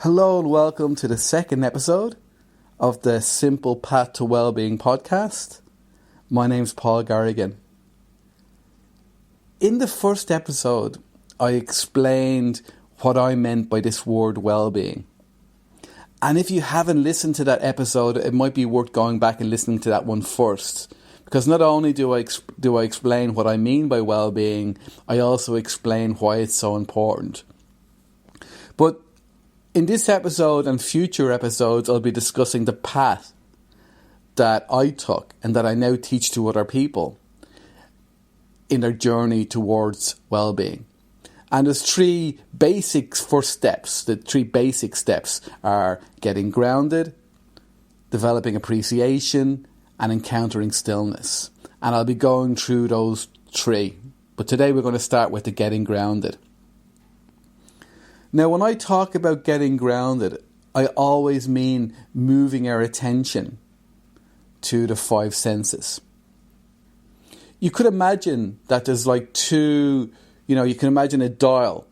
Hello and welcome to the second episode of the Simple Path to Wellbeing podcast. My name's Paul Garrigan. In the first episode, I explained what I meant by this word well-being. And if you haven't listened to that episode, it might be worth going back and listening to that one first. Because not only do I explain what I mean by well-being, I also explain why it's so important. But in this episode and future episodes, I'll be discussing the path that I took and that I now teach to other people in their journey towards well-being. And there's three basic first steps. The three basic steps are getting grounded, developing appreciation, and encountering stillness. And I'll be going through those three. But today we're going to start with the getting grounded. Now, when I talk about getting grounded, I always mean moving our attention to the five senses. You could imagine that there's like two, you can imagine a dial.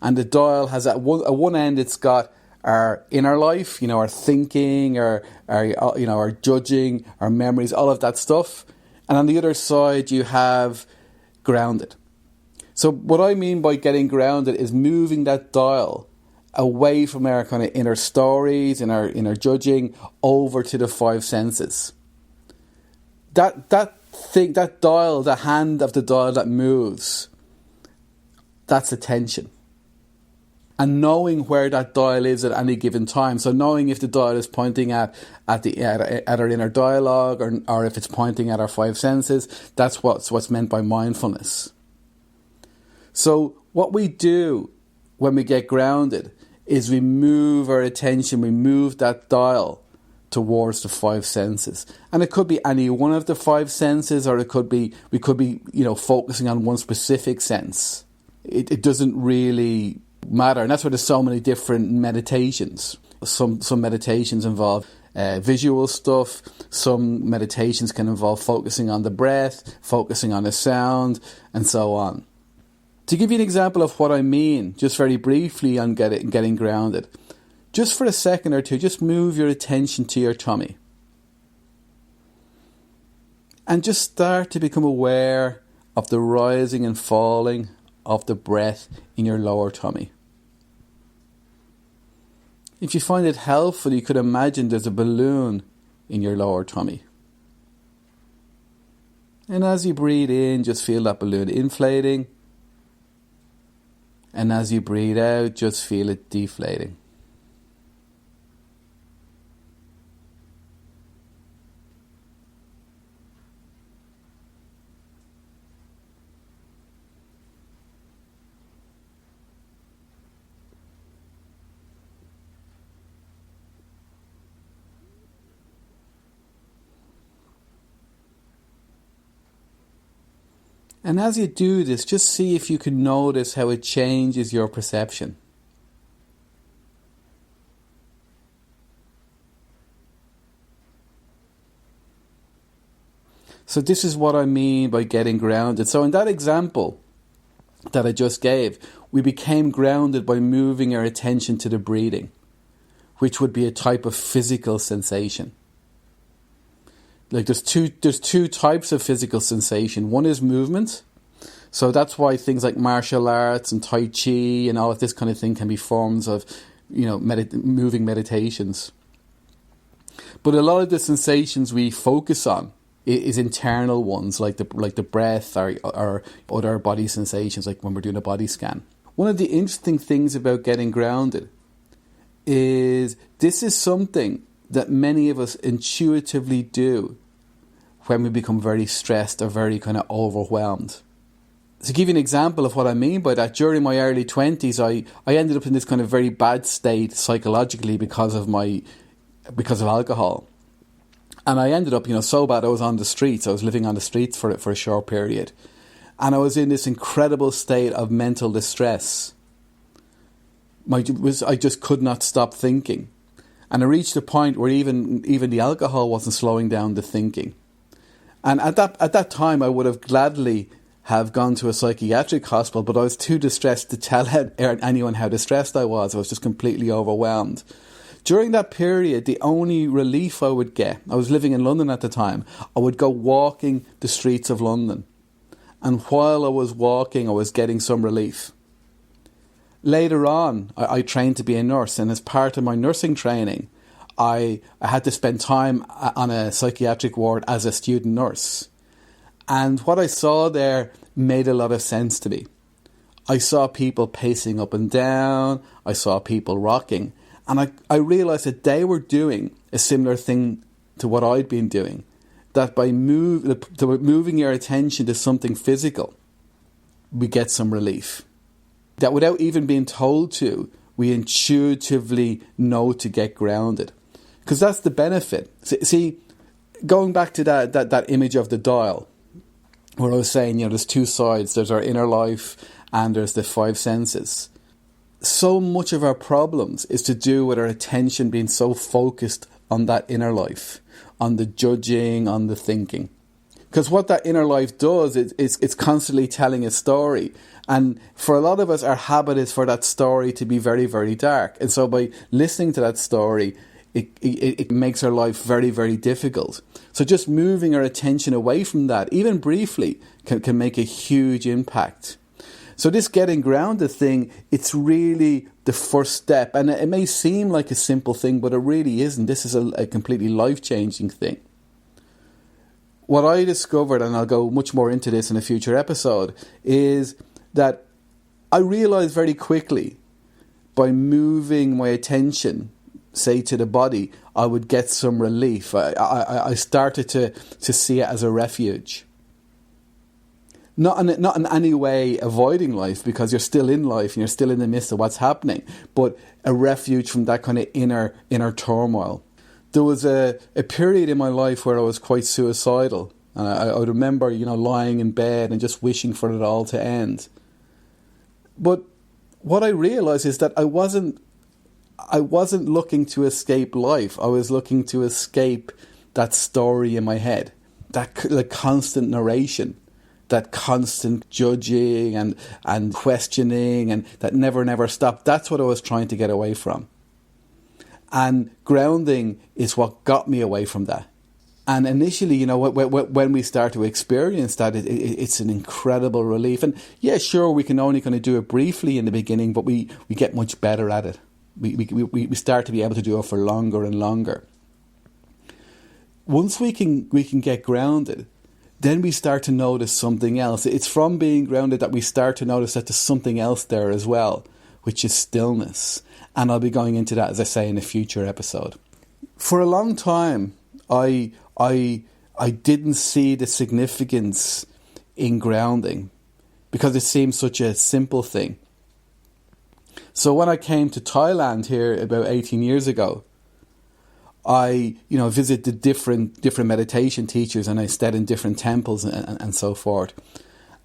And the dial has at one end, it's got our inner life, our thinking, our judging, our memories, all of that stuff. And on the other side, you have grounded. So what I mean by getting grounded is moving that dial away from our kind of inner stories and our inner judging over to the five senses. That dial, the hand of the dial that moves, that's attention. And knowing where that dial is at any given time. So knowing if the dial is pointing at our inner dialogue or if it's pointing at our five senses, that's what's meant by mindfulness. So what we do when we get grounded is we move our attention, we move that dial towards the five senses. And it could be any one of the five senses, or we could be focusing on one specific sense. It doesn't really matter. And that's why there's so many different meditations. Some meditations involve visual stuff. Some meditations can involve focusing on the breath, focusing on the sound, and so on. To give you an example of what I mean, just very briefly on getting grounded, just for a second or two, just move your attention to your tummy. And just start to become aware of the rising and falling of the breath in your lower tummy. If you find it helpful, you could imagine there's a balloon in your lower tummy. And as you breathe in, just feel that balloon inflating. And as you breathe out, just feel it deflating. And as you do this, just see if you can notice how it changes your perception. So this is what I mean by getting grounded. So in that example that I just gave, we became grounded by moving our attention to the breathing, which would be a type of physical sensation. Like there's two types of physical sensation. One is movement. So that's why things like martial arts and Tai Chi and all of this kind of thing can be forms of, moving meditations. But a lot of the sensations we focus on is internal ones, like the breath or other body sensations, like when we're doing a body scan. One of the interesting things about getting grounded is this is something that many of us intuitively do when we become very stressed or very kind of overwhelmed. To give you an example of what I mean by that, during my early 20s, I ended up in this kind of very bad state psychologically because of alcohol. And I ended up, so bad I was on the streets. I was living on the streets for a short period. And I was in this incredible state of mental distress. I just could not stop thinking. And I reached a point where even the alcohol wasn't slowing down the thinking. And at that time, I would have gladly have gone to a psychiatric hospital, but I was too distressed to tell anyone how distressed I was. I was just completely overwhelmed. During that period, the only relief I would get, I was living in London at the time, I would go walking the streets of London. And while I was walking, I was getting some relief. Later on, I trained to be a nurse, and as part of my nursing training, I had to spend time on a psychiatric ward as a student nurse. And what I saw there made a lot of sense to me. I saw people pacing up and down, I saw people rocking, and I realised that they were doing a similar thing to what I'd been doing. That by moving your attention to something physical, we get some relief. That without even being told to, we intuitively know to get grounded. Because that's the benefit. See, going back to that image of the dial, where I was saying, there's two sides. There's our inner life and there's the five senses. So much of our problems is to do with our attention being so focused on that inner life, on the judging, on the thinking. Because what that inner life does is it's constantly telling a story. And for a lot of us, our habit is for that story to be very, very dark. And so by listening to that story, it makes our life very, very difficult. So just moving our attention away from that, even briefly, can make a huge impact. So this getting grounded thing, it's really the first step. And it may seem like a simple thing, but it really isn't. This is a completely life-changing thing. What I discovered, and I'll go much more into this in a future episode, is that I realised very quickly by moving my attention, say to the body, I would get some relief. I started to see it as a refuge. Not in any way avoiding life, because you're still in life and you're still in the midst of what's happening, but a refuge from that kind of inner turmoil. There was a period in my life where I was quite suicidal. And I would remember, lying in bed and just wishing for it all to end. But what I realised is that I wasn't looking to escape life. I was looking to escape that story in my head, that constant narration, that constant judging and questioning, and that never stopped. That's what I was trying to get away from. And grounding is what got me away from that. And initially, when we start to experience that, it's an incredible relief. And yeah, sure, we can only kind of do it briefly in the beginning, but we get much better at it. We start to be able to do it for longer and longer. Once we can get grounded, then we start to notice something else. It's from being grounded that we start to notice that there's something else there as well, which is stillness. And I'll be going into that, as I say, in a future episode. For a long time, I didn't see the significance in grounding because it seemed such a simple thing. So when I came to Thailand here about 18 years ago, I visited different meditation teachers, and I stayed in different temples and so forth.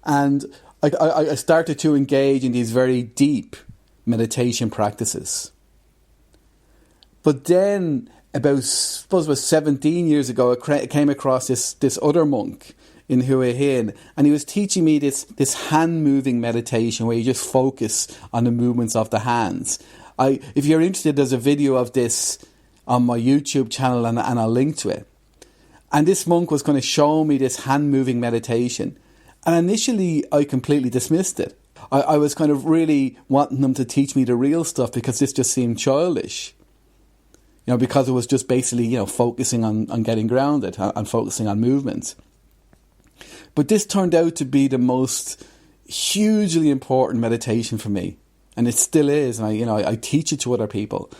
And I started to engage in these very deep meditation practices. But then about 17 years ago, I came across this other monk in Hue Hin, and he was teaching me this hand-moving meditation where you just focus on the movements of the hands. If you're interested, there's a video of this on my YouTube channel, and I'll link to it. And this monk was going to show me this hand-moving meditation. And initially, I completely dismissed it. I was kind of really wanting them to teach me the real stuff because this just seemed childish. Because it was just basically, focusing on getting grounded and focusing on movements. But this turned out to be the most hugely important meditation for me. And it still is. And I teach it to other people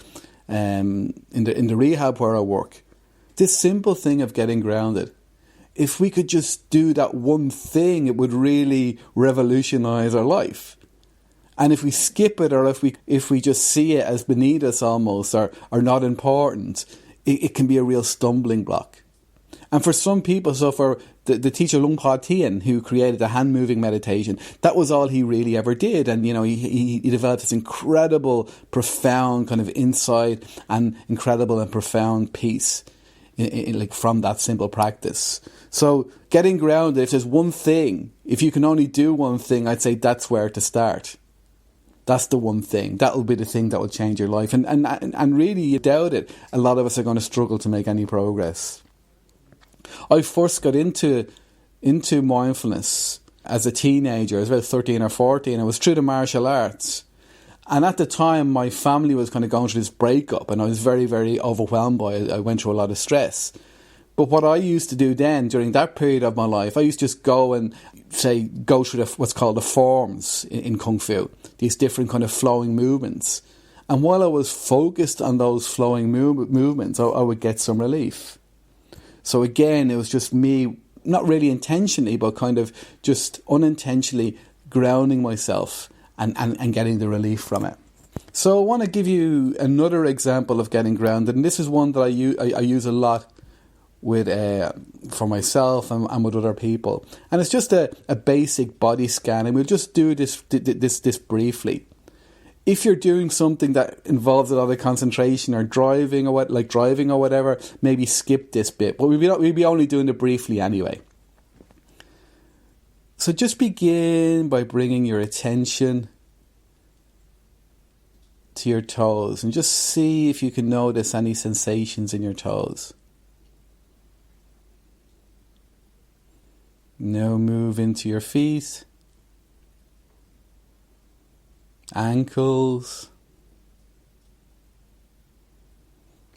in the rehab where I work. This simple thing of getting grounded. If we could just do that one thing, it would really revolutionize our life. And if we skip it, or if we just see it as beneath us almost, or not important, it can be a real stumbling block. And for some people, so for the teacher Lung Pa Tien, who created the hand-moving meditation, that was all he really ever did. And, he developed this incredible, profound kind of insight and incredible and profound peace like from that simple practice. So getting grounded, if there's one thing, if you can only do one thing, I'd say that's where to start. That's the one thing. That will be the thing that will change your life. And really, you doubt it, a lot of us are going to struggle to make any progress. I first got into mindfulness as a teenager. I was about 13 or 14. I was through the martial arts. And at the time, my family was kind of going through this breakup, and I was very, very overwhelmed by it. I went through a lot of stress. But what I used to do then, during that period of my life, I used to just go through what's called the forms in Kung Fu, these different kind of flowing movements. And while I was focused on those flowing movements, I would get some relief. So again, it was just me, not really intentionally, but kind of just unintentionally grounding myself and getting the relief from it. So I want to give you another example of getting grounded, and this is one that I use a lot with for myself and with other people. And it's just a basic body scan, and we'll just do this briefly. If you're doing something that involves a lot of concentration or driving or whatever, maybe skip this bit. But we'll be only doing it briefly anyway. So just begin by bringing your attention to your toes and just see if you can notice any sensations in your toes. Now move into your feet, ankles,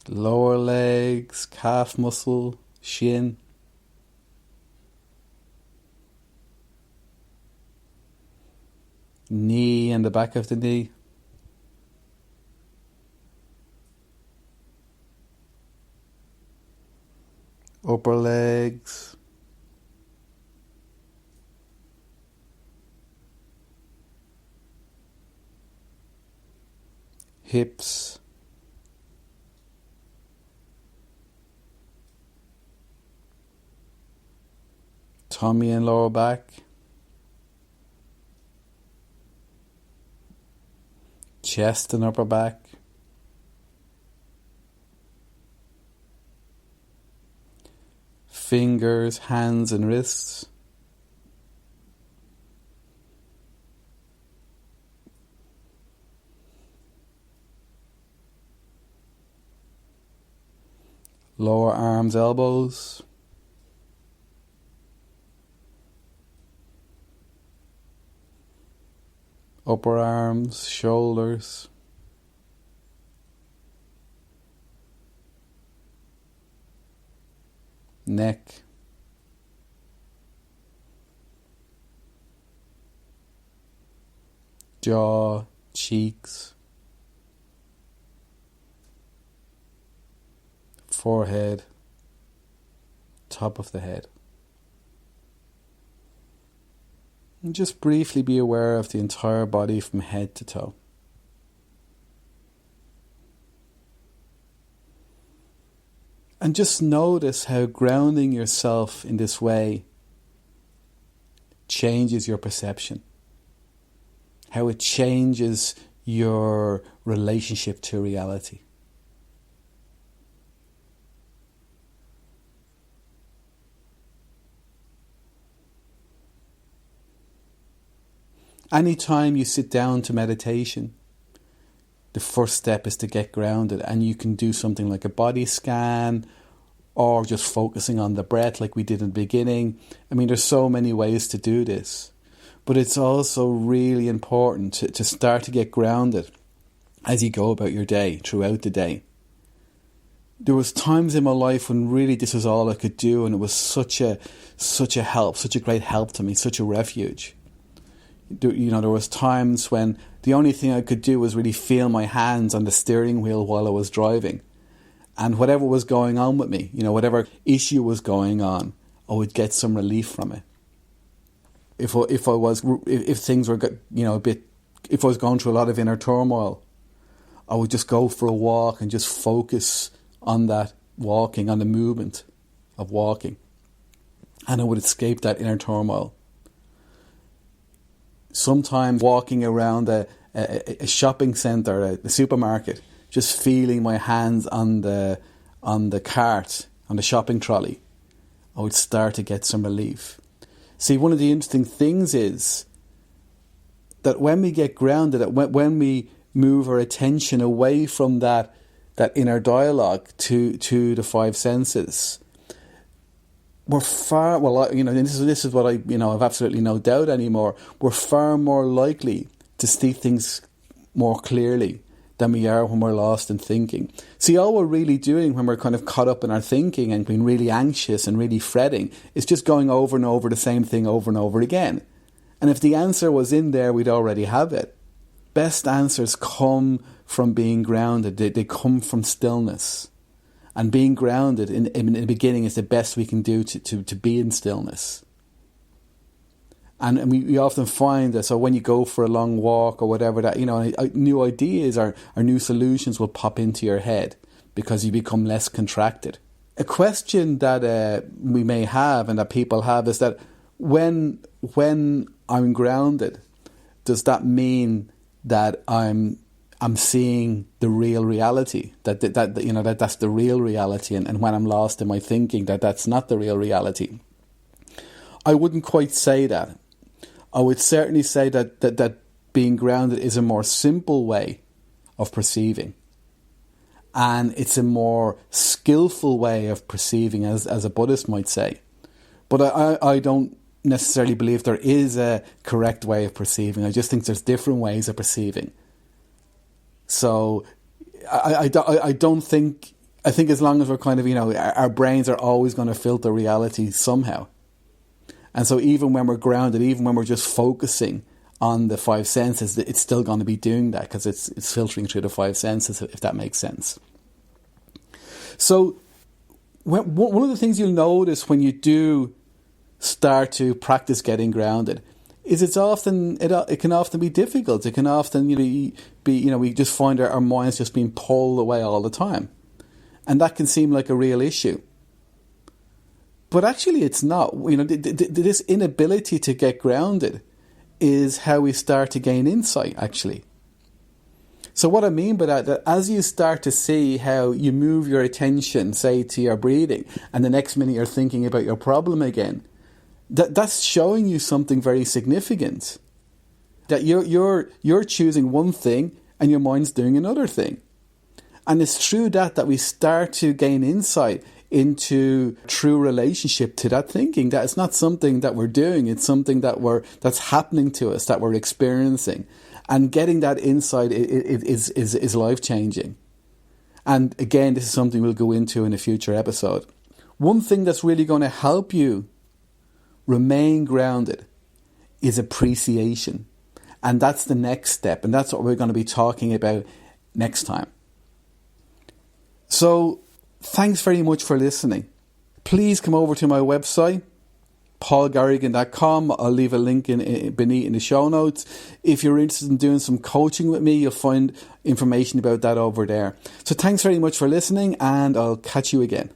lower legs, calf muscle, shin. Knee and the back of the knee. Upper legs. Hips. Tummy and lower back. Chest and upper back. Fingers, hands and wrists. Lower arms, elbows. Upper arms, shoulders. Neck. Jaw, cheeks. Forehead. Top of the head. And just briefly be aware of the entire body from head to toe. And just notice how grounding yourself in this way changes your perception. How it changes your relationship to reality. Anytime you sit down to meditation, the first step is to get grounded, and you can do something like a body scan or just focusing on the breath like we did in the beginning. I mean, there's so many ways to do this, but it's also really important to start to get grounded as you go about your day, throughout the day. There was times in my life when really this was all I could do, and it was such a help, such a great help to me, such a refuge. You know, there was times when the only thing I could do was really feel my hands on the steering wheel while I was driving. And whatever was going on with me, you know, whatever issue was going on, I would get some relief from it. If things were, you know, if I was going through a lot of inner turmoil, I would just go for a walk and just focus on that walking, on the movement of walking. And I would escape that inner turmoil. Sometimes walking around a shopping centre, a supermarket, just feeling my hands on the cart on the shopping trolley, I would start to get some relief. See, one of the interesting things is that when we get grounded, when we move our attention away from that inner dialogue to the five senses, we're far, this is what I've absolutely no doubt anymore, we're far more likely to see things more clearly than we are when we're lost in thinking. See, all we're really doing when we're kind of caught up in our thinking and being really anxious and really fretting is just going over and over the same thing over and over again. And if the answer was in there, we'd already have it. Best answers come from being grounded. They come from stillness. And being grounded in the beginning is the best we can do to be in stillness. And we often find that, so when you go for a long walk or whatever, that, new ideas or new solutions will pop into your head because you become less contracted. A question that we may have and that people have is that when I'm grounded, does that mean that I'm seeing the real reality, that's the real reality, and when I'm lost in my thinking, that's not the real reality? I wouldn't quite say that. I would certainly say that being grounded is a more simple way of perceiving. And it's a more skillful way of perceiving, as a Buddhist might say. But I don't necessarily believe there is a correct way of perceiving. I just think there's different ways of perceiving. So I think as long as we're kind of, our brains are always going to filter reality somehow. And so even when we're grounded, even when we're just focusing on the five senses, it's still going to be doing that because it's filtering through the five senses, if that makes sense. So one of the things you'll notice when you do start to practice getting grounded is it can often be difficult. It can often be we just find our minds just being pulled away all the time. And that can seem like a real issue. But actually it's not. This inability to get grounded is how we start to gain insight, actually. So what I mean by that as you start to see how you move your attention, say, to your breathing, and the next minute you're thinking about your problem again, that's showing you something very significant. That you're choosing one thing and your mind's doing another thing. And it's through that we start to gain insight into true relationship to that thinking. That it's not something that we're doing, it's something that's happening to us, that we're experiencing. And getting that insight is life-changing. And again, this is something we'll go into in a future episode. One thing that's really going to help you remain grounded is appreciation. And that's the next step. And that's what we're going to be talking about next time. So, thanks very much for listening. Please come over to my website, paulgarrigan.com. I'll leave a link beneath in the show notes. If you're interested in doing some coaching with me, you'll find information about that over there. So thanks very much for listening, and I'll catch you again.